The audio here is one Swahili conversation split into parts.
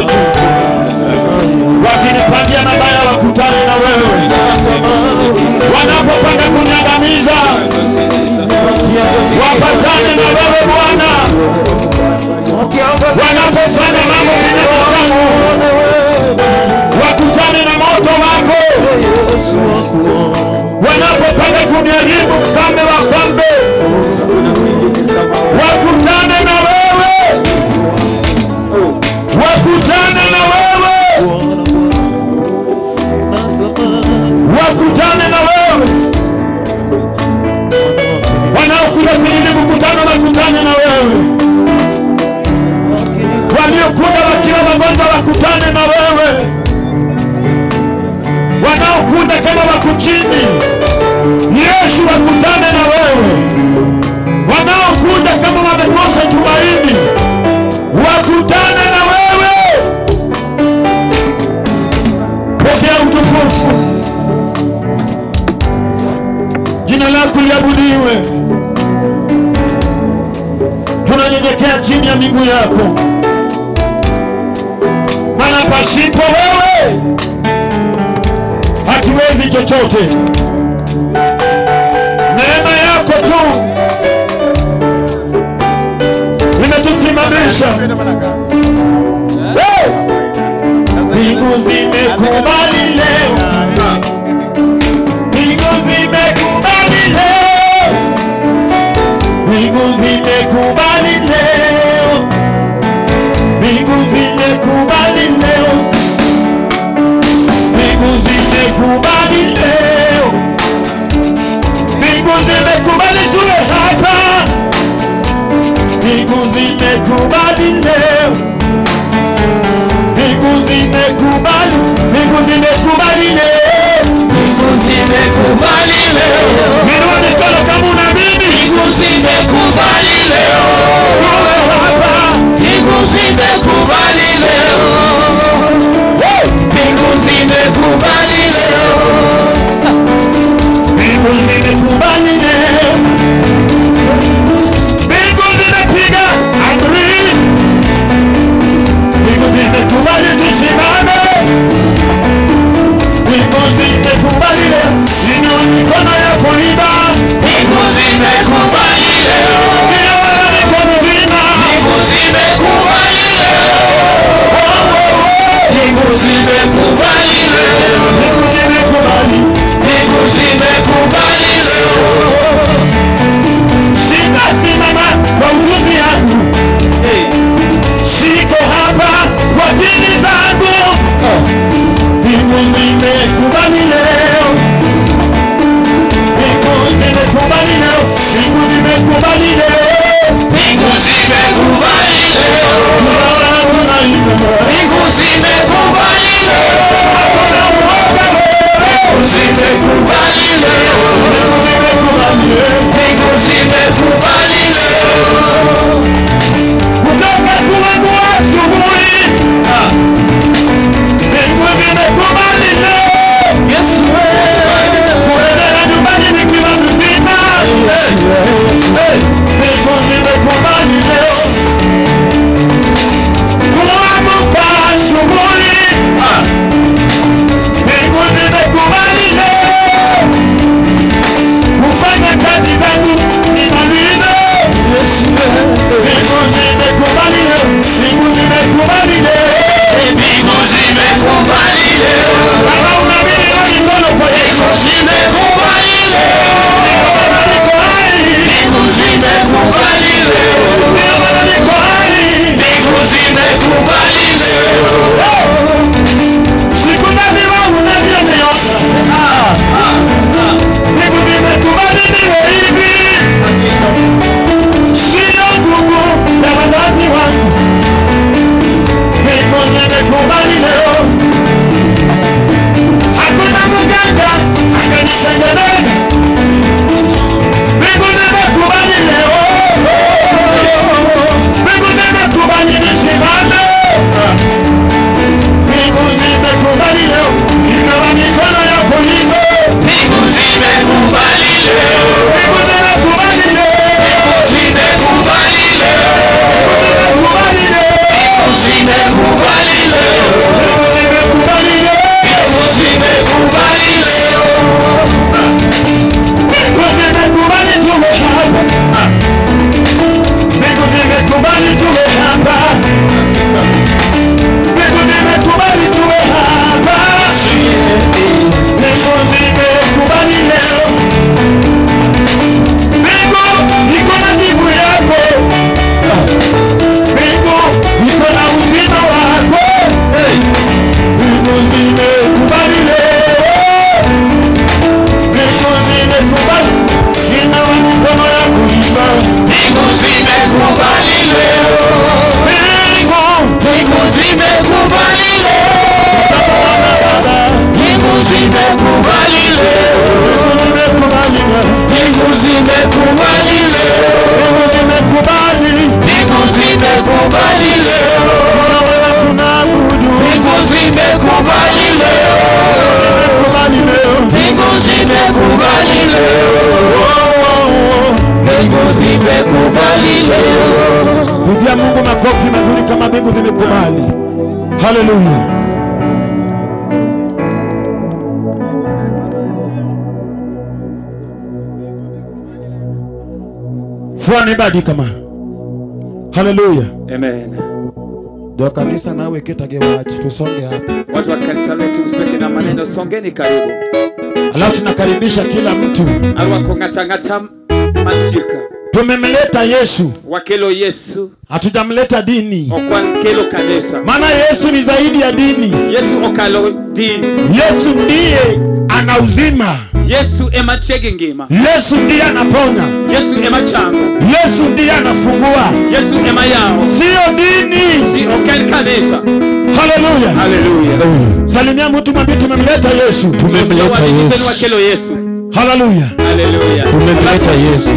wakuone tu. Wakinipangia mabaya wakutane na wewe. Wanapopanga kunyangamiza wapatane na wewe Bwana. Wanapofanya mambo kinyume chako wakutane na moto wako. Wanapopanga kuniharibu mfalme wa falme wakutane na wewe. Wakutane na wewe. Wakutane na wewe. Wanaokuja kwenye mkutano wakutane na wewe. Waliokuja wakiwa wagonjwa wakutane na wewe. Wanaokuja kama wako chini, Yesu wakutane na wewe. Wanaokuja kama wamekosa tumaini wakutane na wewe. Pokea utukufu. Jina lako liabudiwe. Tunanyenyekea chini ya miguu yako. Maana pasipo wewe hatuwezi chochote. Neema yako tu imetusimamisha. Mbingu zimekubali leo. Mbingu zimekubali leo. Mbingu zimekubali leo. Mbingu zimekubali leo. Mbingu zimekubali leo. Mbingu zimekubali tuwe hapa. Mbingu zimekubali leo. Mbingu zimekubali. Mbingu zimekubali leo. Mbingu zimekubali leo. Inua mikono kama unaamini. Mbingu zimekubali leo. Tuwe hapa. Mbingu zimekubali leo. Mbingu zimekubali leo. Mbingu zimekubali leo. Mbingu zimepiga amri. Mbingu zimekubali tusimame. Mbingu zimekubali leo. Inua mikono yako iba. Mbingu zimekubali leo. Inua mikono Hallelujah. Fuani badi kama. Hallelujah. Amen. Ndio kanisa nawe ketage wachi tusonge hapa. Watu wa kanisa letu usiweke na maneno, songeni karibu. Alafu tunakaribisha kila mtu. Alwa kongata majika. Tumemleta Yesu. Wakelo Yesu. Hatujamleta dini. Okwakelo kanisa. Maana Yesu ni zaidi ya dini. Yesu okalo dini. Yesu ndiye ana uzima. Yesu ema chege ngima. Yesu ndiye anaponya. Yesu ema chango. Yesu ndiye anafungua. Yesu ema yao. Sio dini. Si okelo kanisa. Hallelujah. Hallelujah. Salimia mtu mwambie tumemleta Yesu. Tumemleta Yesu. Wakelo Yesu. Hallelujah. Hallelujah. Tumemleta Yesu.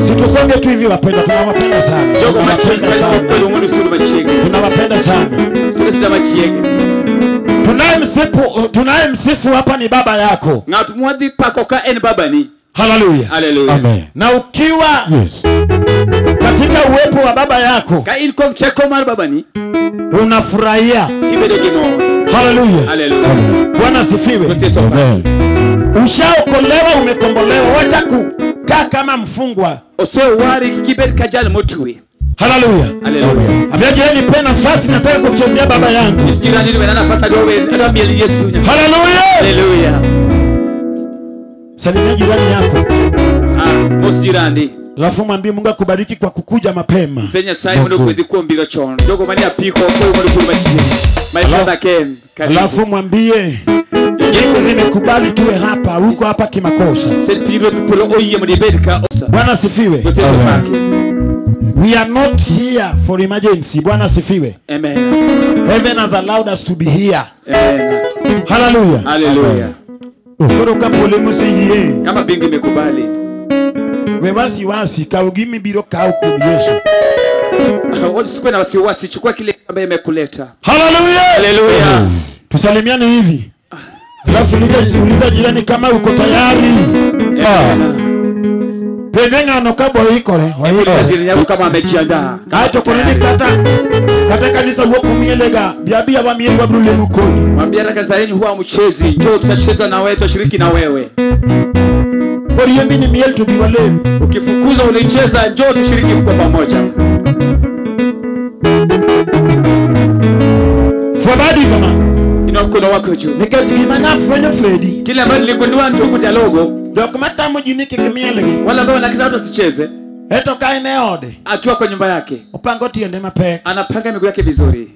Situsonge tu hivi wapenda, tunawapenda sana. Jogo machenge kwa umundu suru machenge. Tunawapenda sana. Sisi machenge. Tunaye msifu hapa ni baba yako. Ngatu mwadhi pako ka en baba ni. Hallelujah. Hallelujah. Amen. Na ukiwa katika uwepo wa baba yako, ka inkom cheko mar baba ni, unafurahia. Tibede gimo. Hallelujah. Hallelujah. Bwana sifiwe. Amen. Ushaokolewa, umekombolewa, wacha kukaa kama mfungwa. Ose wari kiberi kajal motwe. Hallelujah. Hallelujah. Abiaje ni pena nafasi nataka kuchezea baba yangu. Nisijirani ni nafasi ndio mieli Yesu. Hallelujah. Hallelujah. Salimia jirani yako. Mosjirani. Alafu mwambie Mungu akubariki kwa kukuja mapema. Senya sai mno kwedi kuombiga chono. Dogo mani apiko kwa mno kuri machini. My brother Ken. Alafu mwambie Yesu zimekubali tuwe hapa, huko hapa kimakosa. Bwana sifiwe. We are not here for emergency. Bwana sifiwe. Amen. Heaven has allowed us to be here. Amen. Hallelujah. Hallelujah. Koroka pole musiye. Kama bingu imekubali. We wasi kaugimi biro kau kwa Yesu. Usikwe na wasiwasi, chukua kile ambaye imekuleta. Hallelujah. Hallelujah. Tusalimiane hivi. Alafu uliza jirani kama uko tayari. Pendenga no kabo ikore. Wahiyo jirani yako kama amejiandaa. Haito koneni kata kanisa huko kumielega. Biabia wa mielu wa brule mukoni. Mwambia na kanisa yenu huwa mchezi. Njoo tutacheza na wewe, tushiriki na wewe. Kwa hiyo mimi ni mielu tubiwale. Ukifukuza ulicheza, njoo tushiriki kwa pamoja. Fabadi kama mkono wako juu. Nikajimanya fwenye Freddy. Kile ambacho nilikundua ndio kutalogo. Dokumenta mjinike kemiele. Wala ambao wanakita watu wasicheze. Eto kaine ode. Akiwa kwa nyumba yake. Upango tiende mape. Anapanga miguu yake vizuri.